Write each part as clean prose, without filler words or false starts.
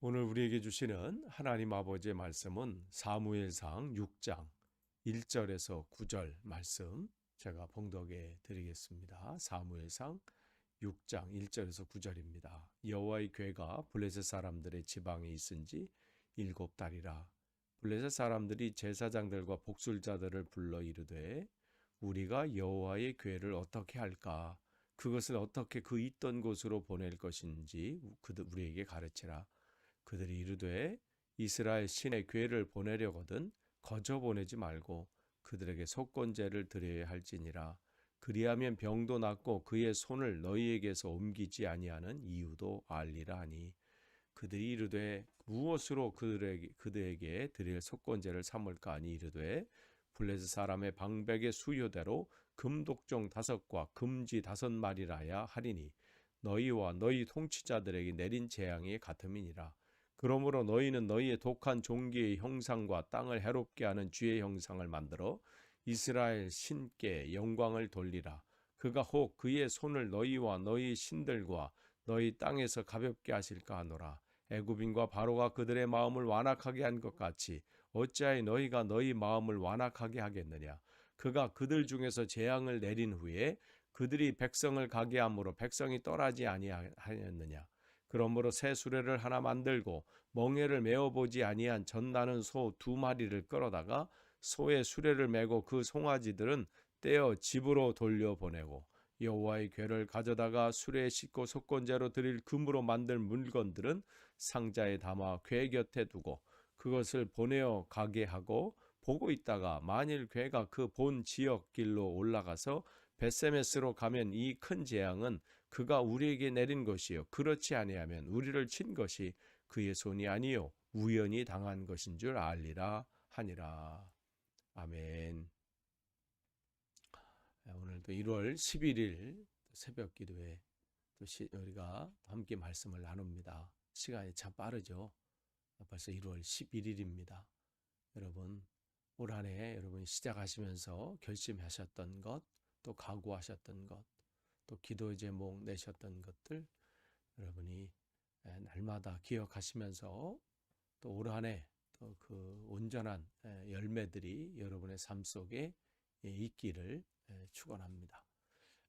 오늘 우리에게 주시는 하나님 아버지의 말씀은 사무엘상 6장 1절에서 9절 말씀 제가 봉독해 드리겠습니다. 사무엘상 6장 1절에서 9절입니다. 여호와의 궤가 블레셋 사람들의 지방에 있은지 7달이라. 블레셋 사람들이 제사장들과 복술자들을 불러 이르되 우리가 여호와의 궤를 어떻게 할까? 그것을 어떻게 그 있던 곳으로 보낼 것인지 우리에게 가르치라. 그들이 이르되 이스라엘 신의 궤를 보내려거든 거저 보내지 말고 그들에게 속건제를 드려야 할지니라. 그리하면 병도 낫고 그의 손을 너희에게서 옮기지 아니하는 이유도 알리라 하니 그들이 이르되 무엇으로 그들에게 드릴 속건제를 삼을까 하니 이르되 블레셋 사람의 방백의 수요대로 금독종 5과 금지 5마리라야 하리니 너희와 너희 통치자들에게 내린 재앙이 같음이니라. 그러므로 너희는 너희의 독한 종기의 형상과 땅을 해롭게 하는 쥐의 형상을 만들어 이스라엘 신께 영광을 돌리라. 그가 혹 그의 손을 너희와 너희 신들과 너희 땅에서 가볍게 하실까 하노라. 애굽인과 바로가 그들의 마음을 완악하게 한 것 같이 어찌하여 너희가 너희 마음을 완악하게 하겠느냐. 그가 그들 중에서 재앙을 내린 후에 그들이 백성을 가게 함으로 백성이 떠나지 아니하였느냐. 그러므로 새 수레를 하나 만들고 멍에를 메어보지 아니한 젖나는 소 2마리를 끌어다가 소의 수레를 메고 그 송아지들은 떼어 집으로 돌려보내고 여호와의 궤를 가져다가 수레에 싣고 속건제로 드릴 금으로 만든 물건들은 상자에 담아 궤 곁에 두고 그것을 보내어 가게 하고 보고 있다가 만일 궤가 그 본 지역 길로 올라가서 베세메스로 가면 이 큰 재앙은 그가 우리에게 내린 것이요 그렇지 아니하면 우리를 친 것이 그의 손이 아니요 우연히 당한 것인 줄 알리라 하니라. 아멘. 오늘도 1월 11일 새벽 기도회 우리가 함께 말씀을 나눕니다. 시간이 참 빠르죠. 벌써 1월 11일입니다. 여러분 올 한 해 여러분 시작하시면서 결심하셨던 것, 또 각오하셨던 것, 또 기도 제목 내셨던 것들 여러분이 날마다 기억하시면서 또 올 한 해 또 그 온전한 열매들이 여러분의 삶 속에 있기를 축원합니다.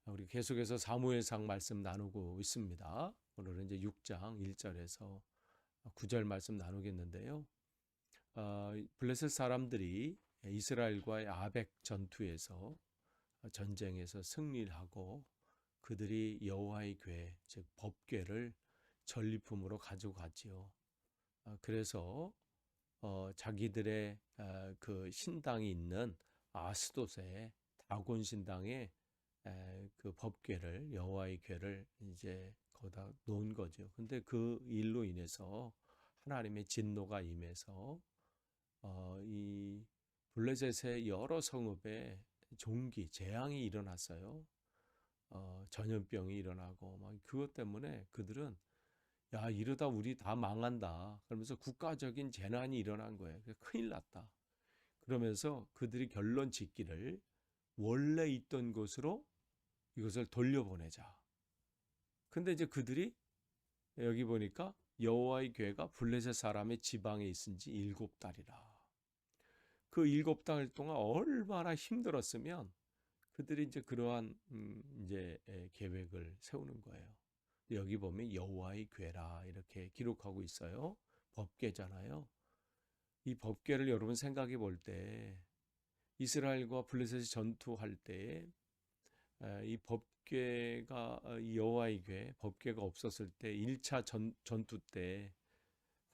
우리 계속해서 사무엘상 말씀 나누고 있습니다. 오늘은 이제 6장 1절에서 9절 말씀 나누겠는데요. 블레셋 사람들이 이스라엘과의 아벡 전투에서 전쟁에서 승리를 하고 그들이 여호와의 궤, 즉 법궤를 전리품으로 가지고 갔지요. 그래서 자기들의 그 신당이 있는 아스돗의 다곤 신당에 그 법궤를 여호와의 궤를 이제 거기다 놓은 거죠. 근데 그 일로 인해서 하나님의 진노가 임해서 이 블레셋의 여러 성읍에 종기 재앙이 일어났어요. 전염병이 일어나고 막 그것 때문에 그들은 야 이러다 우리 다 망한다 그러면서 국가적인 재난이 일어난 거예요. 큰일 났다. 그러면서 그들이 결론 짓기를 원래 있던 곳으로 이것을 돌려보내자. 근데 이제 그들이 여기 보니까 여호와의 궤가 블레셋 사람의 지방에 있은지 7달이라. 그 7달 동안 얼마나 힘들었으면 그들이 이제 그러한 이제 계획을 세우는 거예요. 여기 보면 여호와의 궤라 이렇게 기록하고 있어요. 법궤잖아요. 이 법궤를 여러분 생각해 볼 때 이스라엘과 블레셋이 전투할 때 이 법궤가 이 여호와의 궤 법궤가 없었을 때 1차 전투 때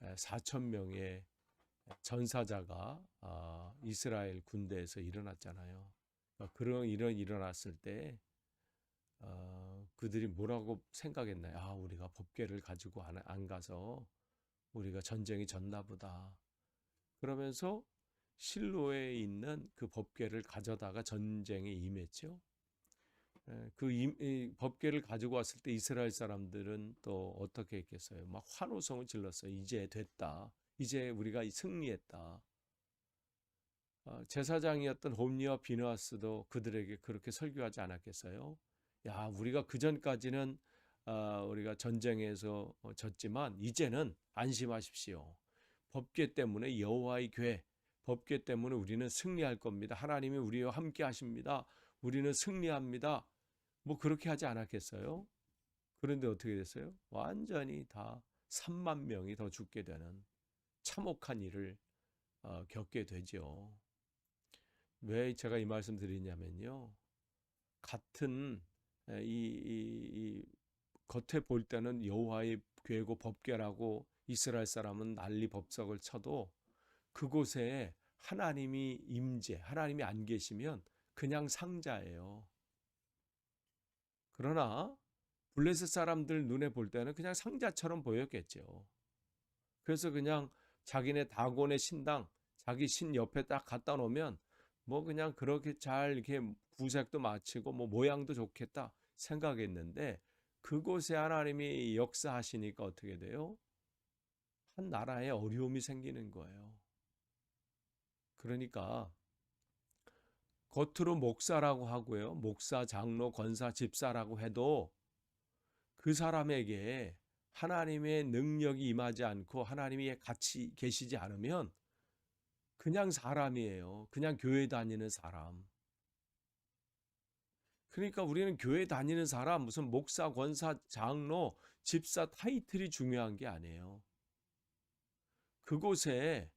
4천 명의 전사자가 이스라엘 군대에서 일어났잖아요. 그런 일이 일어났을 때 그들이 뭐라고 생각했나요? 우리가 법궤를 가지고 안 가서 우리가 전쟁이 졌나 보다. 그러면서 실로에 있는 그 법궤를 가져다가 전쟁에 임했죠. 이 법궤를 가지고 왔을 때 이스라엘 사람들은 또 어떻게 했겠어요? 막 환호성을 질렀어요. 이제 됐다. 이제 우리가 승리했다. 제사장이었던 홈리와 비느하스도 그들에게 그렇게 설교하지 않았겠어요? 야, 우리가 그 전까지는 우리가 전쟁에서 졌지만 이제는 안심하십시오. 법궤 때문에 여호와의 궤, 법궤 때문에 우리는 승리할 겁니다. 하나님이 우리와 함께 하십니다. 우리는 승리합니다. 뭐 그렇게 하지 않았겠어요? 그런데 어떻게 됐어요? 완전히 다 3만 명이 더 죽게 되는 참혹한 일을 겪게 되죠. 왜 제가 이 말씀 드리냐면요. 같은 이 겉에 볼 때는 여호와의 궤고 법궤라고 이스라엘 사람은 난리 법석을 쳐도 그곳에 하나님이 임재, 하나님이 안 계시면 그냥 상자예요. 그러나 블레셋 사람들 눈에 볼 때는 그냥 상자처럼 보였겠죠. 그래서 그냥 자기네 다곤의 신당, 자기 신 옆에 딱 갖다 놓으면 뭐 그냥 그렇게 잘 이렇게 구색도 마치고 뭐 모양도 좋겠다 생각했는데 그곳에 하나님이 역사하시니까 어떻게 돼요? 한 나라에 어려움이 생기는 거예요. 그러니까 겉으로 목사라고 하고요. 목사, 장로, 권사, 집사라고 해도 그 사람에게 하나님의 능력이 임하지 않고 하나님이 같이 계시지 않으면 그냥 사람이에요. 그냥 교회 다니는 사람. 그러니까 우리는 교회 다니는 사람, 무슨 목사, 권사, 장로, 집사 타이틀이 중요한 게 아니에요. 그곳에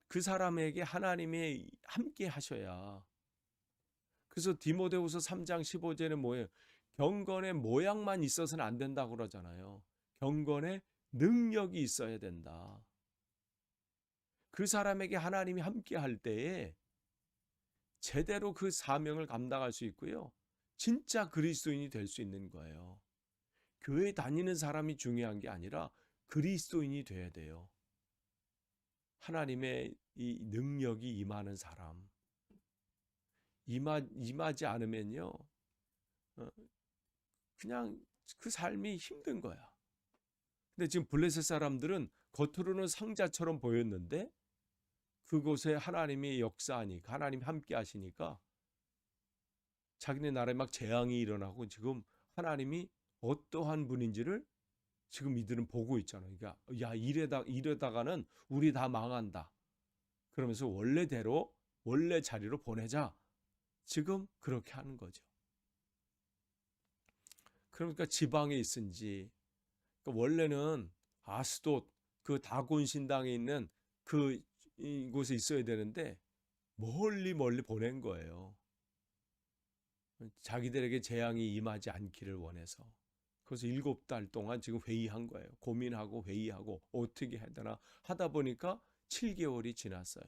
그 사람에게 하나님이 함께 하셔야. 그래서 디모데후서 3장 15절에 뭐예요? 경건의 모양만 있어서는 안 된다고 그러잖아요. 경건의 능력이 있어야 된다. 그 사람에게 하나님이 함께 할 때에 제대로 그 사명을 감당할 수 있고요. 진짜 그리스도인이 될 수 있는 거예요. 교회 다니는 사람이 중요한 게 아니라 그리스도인이 돼야 돼요. 하나님의 이 능력이 임하는 사람. 임하지 않으면요. 그냥 그 삶이 힘든 거야. 근데 지금 블레셋 사람들은 겉으로는 상자처럼 보였는데 그곳에 하나님이 역사하니까 하나님 함께 하시니까 자기네 나라에 막 재앙이 일어나고 지금 하나님이 어떠한 분인지를 지금 이들은 보고 있잖아요. 그러니까 야 이러다가는 우리 다 망한다. 그러면서 원래대로 원래 자리로 보내자. 지금 그렇게 하는 거죠. 그러니까 지방에 있은지 그러니까 원래는 아스돗 그 다곤 신당에 있는 그 이곳에 있어야 되는데 멀리 보낸 거예요. 자기들에게 재앙이 임하지 않기를 원해서. 그래서 7달 동안 지금 회의한 거예요. 고민하고 회의하고 어떻게 해야 되나 하다 보니까 7개월이 지났어요.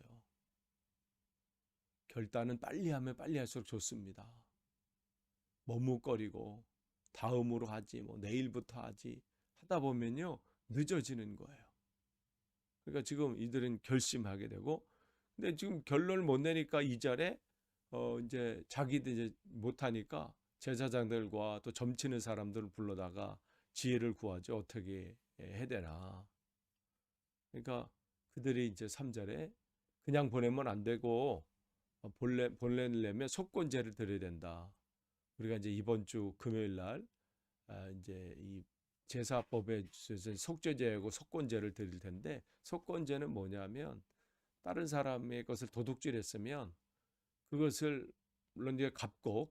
결단은 빨리 하면 빨리 할수록 좋습니다. 머뭇거리고 다음으로 하지 뭐 내일부터 하지 하다 보면요 늦어지는 거예요. 그러니까 지금 이들은 결심하게 되고 근데 지금 결론을 못 내니까 2절에 이제 자기들 이제 못하니까 제사장들과 또 점치는 사람들을 불러다가 지혜를 구하죠. 어떻게 해야 되나. 그러니까 그들이 이제 3절에 그냥 보내면 안 되고 보내려면 속건제를 드려야 된다. 우리가 이제 이번 주 금요일 날 이제 이 제사법에 속죄제하고 속건제를 드릴 텐데 속건제는 뭐냐면 다른 사람의 것을 도둑질했으면 그것을 물론 이제 갚고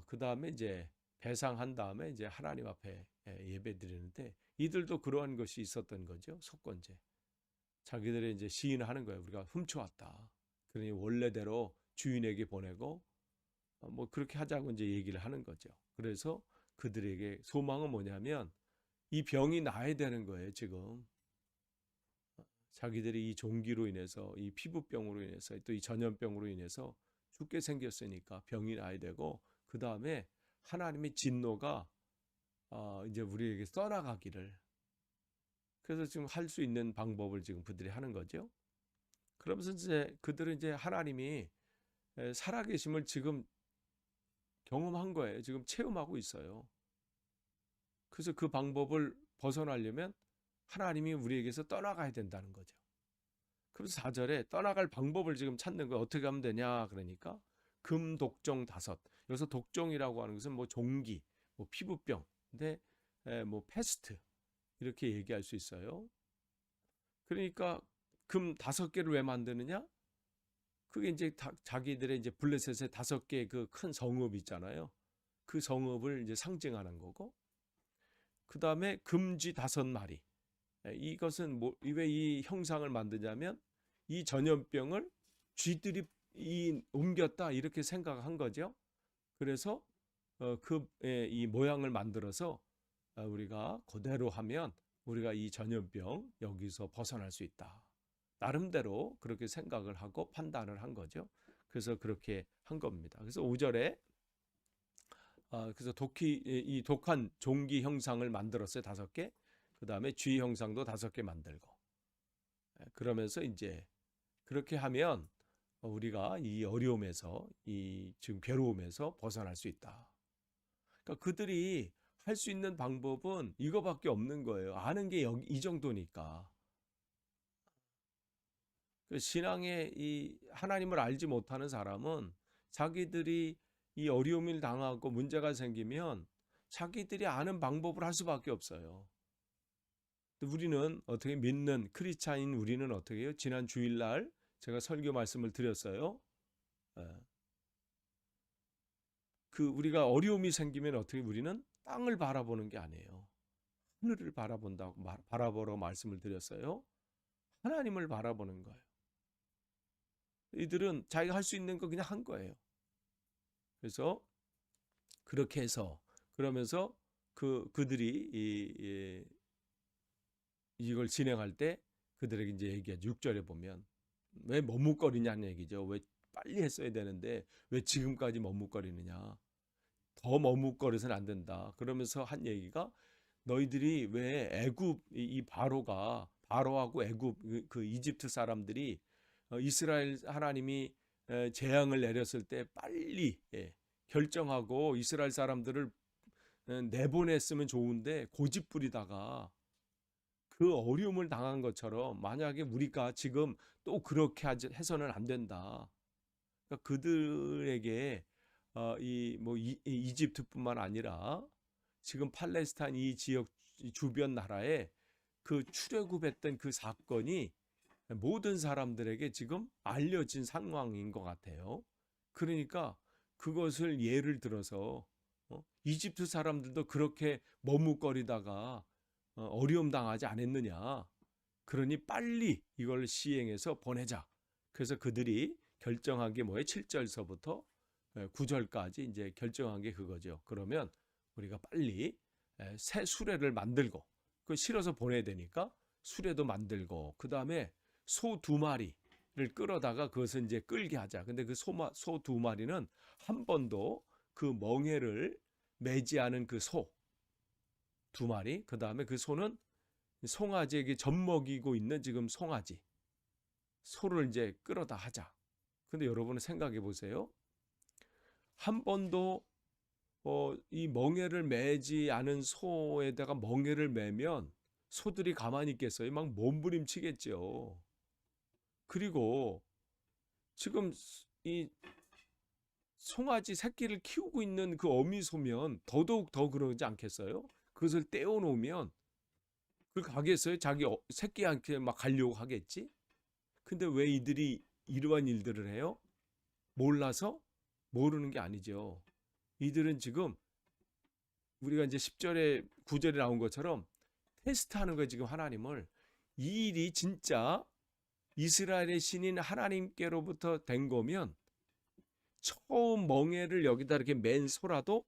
그 다음에 이제 배상한 다음에 이제 하나님 앞에 예배 드리는데 이들도 그러한 것이 있었던 거죠. 속건제. 자기들이 이제 시인하는 거예요. 우리가 훔쳐왔다. 그러니 원래대로 주인에게 보내고 뭐 그렇게 하자고 이제 얘기를 하는 거죠. 그래서 그들에게 소망은 뭐냐면 이 병이 나아야 되는 거예요. 지금 자기들이 이 종기로 인해서 이 피부병으로 인해서 또 이 전염병으로 인해서 죽게 생겼으니까 병이 나아야 되고 그 다음에 하나님의 진노가 이제 우리에게 떠나가기를 그래서 지금 할 수 있는 방법을 지금 그들이 하는 거죠. 그러면서 이제 그들은 이제 하나님이 살아계심을 지금 경험한 거예요. 지금 체험하고 있어요. 그래서 그 방법을 벗어나려면 하나님이 우리에게서 떠나가야 된다는 거죠. 그래서 4절에 떠나갈 방법을 지금 찾는 거예요. 어떻게 하면 되냐 그러니까 금, 독종, 다섯. 여기서 독종이라고 하는 것은 뭐 종기, 뭐 피부병 근데 뭐 패스트 이렇게 얘기할 수 있어요. 그러니까 금 5개를 왜 만드느냐? 그게 이제 자기들의 이제 블레셋의 5개 그 큰 성읍 있잖아요. 그 성읍을 이제 상징하는 거고, 그 다음에 금쥐 5마리. 이것은 뭐, 왜 이 형상을 만드냐면 이 전염병을 쥐들이 옮겼다 이렇게 생각한 거죠. 그래서 이 모양을 만들어서 우리가 그대로 하면 우리가 이 전염병 여기서 벗어날 수 있다. 나름대로 그렇게 생각을 하고 판단을 한 거죠. 그래서 그렇게 한 겁니다. 그래서 5절에 그래서 이 독한 종기 형상을 만들었어요. 5개. 그 다음에 쥐 형상도 5개 만들고. 그러면서 이제 그렇게 하면 우리가 이 어려움에서 이 지금 괴로움에서 벗어날 수 있다. 그러니까 그들이 할 수 있는 방법은 이거밖에 없는 거예요. 아는 게 이 정도니까. 신앙의 이 하나님을 알지 못하는 사람은 자기들이 이 어려움을 당하고 문제가 생기면 자기들이 아는 방법을 할 수밖에 없어요. 우리는 어떻게 믿는 크리스찬인 우리는 어떻게 해요? 지난 주일날 제가 설교 말씀을 드렸어요. 우리가 어려움이 생기면 어떻게 우리는 땅을 바라보는 게 아니에요. 하늘을 바라보러 말씀을 드렸어요. 하나님을 바라보는 거예요. 이들은 자기가 할 수 있는 거 그냥 한 거예요. 그래서 그렇게 해서 그러면서 그들이 이걸 진행할 때 그들에게 이제 얘기하죠. 6절에 보면 왜 머뭇거리냐는 얘기죠. 왜 빨리 했어야 되는데 왜 지금까지 머뭇거리느냐. 더 머뭇거려서는 안 된다. 그러면서 한 얘기가 너희들이 왜 애굽 이 바로하고 애굽 그 이집트 사람들이 이스라엘 하나님이 재앙을 내렸을 때 빨리 결정하고 이스라엘 사람들을 내보냈으면 좋은데 고집부리다가 그 어려움을 당한 것처럼 만약에 우리가 지금 또 그렇게 해서는 안 된다. 그러니까 그들에게 이집트뿐만 아니라 지금 팔레스타인 이 지역 주변 나라에 그 출애굽했던 그 사건이 모든 사람들에게 지금 알려진 상황인 것 같아요. 그러니까 그것을 예를 들어서 이집트 사람들도 그렇게 머뭇거리다가 어려움 당하지 않았느냐. 그러니 빨리 이걸 시행해서 보내자. 그래서 그들이 결정한 게 뭐예요? 7절서부터 9절까지 이제 결정한 게 그거죠. 그러면 우리가 빨리 새 수레를 만들고 그 실어서 보내야 되니까 수레도 만들고 그 다음에 소 2마리를 끌어다가 그것을 이제 끌게 하자. 근데 그 소 2마리는 한 번도 그 멍에를 매지 않은 그 소 2마리. 그 다음에 그 소는 송아지에게 젖먹이고 있는 지금 송아지. 소를 이제 끌어다 하자. 근데 여러분은 생각해 보세요. 한 번도 이 멍에를 매지 않은 소에다가 멍에를 매면 소들이 가만히 있겠어요? 막 몸부림치겠죠. 그리고 지금 이 송아지 새끼를 키우고 있는 그 어미소면 더더욱 더 그러지 않겠어요? 그것을 떼어놓으면 그 가겠어요? 자기 새끼한테 막 가려고 하겠지? 근데 왜 이들이 이러한 일들을 해요? 몰라서? 모르는 게 아니죠. 이들은 지금 우리가 이제 10절에 9절에 나온 것처럼 테스트하는 거예요. 지금 하나님을. 이 일이 진짜 이스라엘의 신인 하나님께로부터 된 거면 처음 멍에를 여기다 이렇게 맨 소라도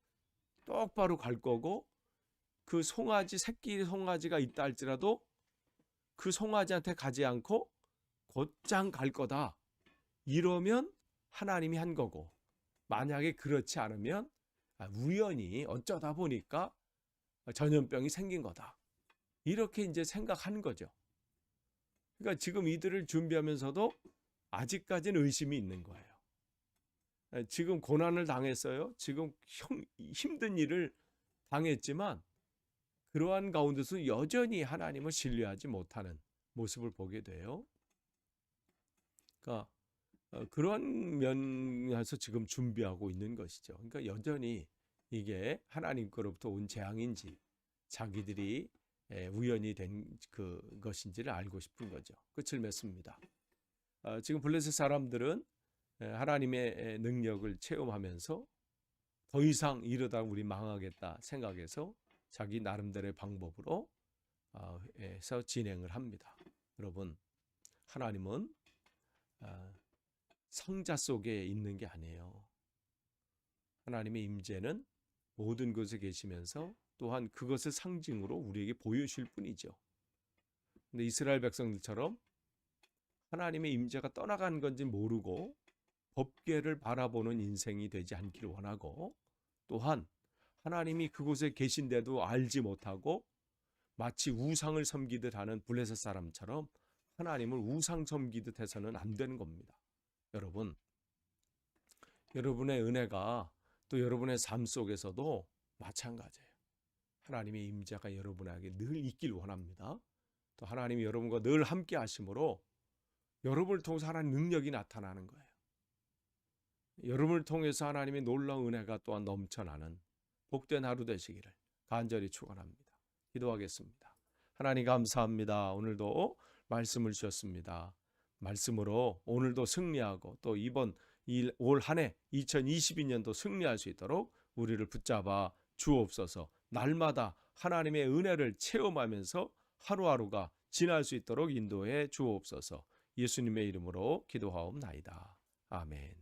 똑바로 갈 거고 그 새끼 송아지가 있다 할지라도 그 송아지한테 가지 않고 곧장 갈 거다. 이러면 하나님이 한 거고 만약에 그렇지 않으면 우연히 어쩌다 보니까 전염병이 생긴 거다. 이렇게 이제 생각하는 거죠. 그러니까 지금 이들을 준비하면서도 아직까지는 의심이 있는 거예요. 지금 고난을 당했어요. 지금 힘든 일을 당했지만 그러한 가운데서 여전히 하나님을 신뢰하지 못하는 모습을 보게 돼요. 그러니까 그런 면에서 지금 준비하고 있는 것이죠. 그러니까 여전히 이게 하나님 거로부터 온 재앙인지 자기들이 우연히 된 그것인지를 알고 싶은 거죠. 끝을 맺습니다. 지금 블레셋 사람들은 하나님의 능력을 체험하면서 더 이상 이러다 우리 망하겠다 생각해서 자기 나름대로의 방법으로 해서 진행을 합니다. 여러분, 하나님은 상자 속에 있는 게 아니에요. 하나님의 임재는 모든 곳에 계시면서 또한 그것을 상징으로 우리에게 보여주실 뿐이죠. 근데 이스라엘 백성들처럼 하나님의 임재가 떠나간 건지 모르고 법궤를 바라보는 인생이 되지 않기를 원하고, 또한 하나님이 그곳에 계신데도 알지 못하고 마치 우상을 섬기듯 하는 블레셋 사람처럼 하나님을 우상 섬기듯 해서는 안 되는 겁니다. 여러분, 여러분의 은혜가 또 여러분의 삶 속에서도 마찬가지예요. 하나님의 임재가 여러분에게 늘 있길 원합니다. 또 하나님이 여러분과 늘 함께 하심으로 여러분을 통해서 하나님의 능력이 나타나는 거예요. 여러분을 통해서 하나님의 놀라운 은혜가 또한 넘쳐나는 복된 하루 되시기를 간절히 축원합니다. 기도하겠습니다. 하나님 감사합니다. 오늘도 말씀을 주셨습니다. 말씀으로 오늘도 승리하고 또 이번 올 한 해 2022년도 승리할 수 있도록 우리를 붙잡아 주옵소서. 날마다 하나님의 은혜를 체험하면서 하루하루가 지날 수 있도록 인도해 주옵소서. 예수님의 이름으로 기도하옵나이다. 아멘.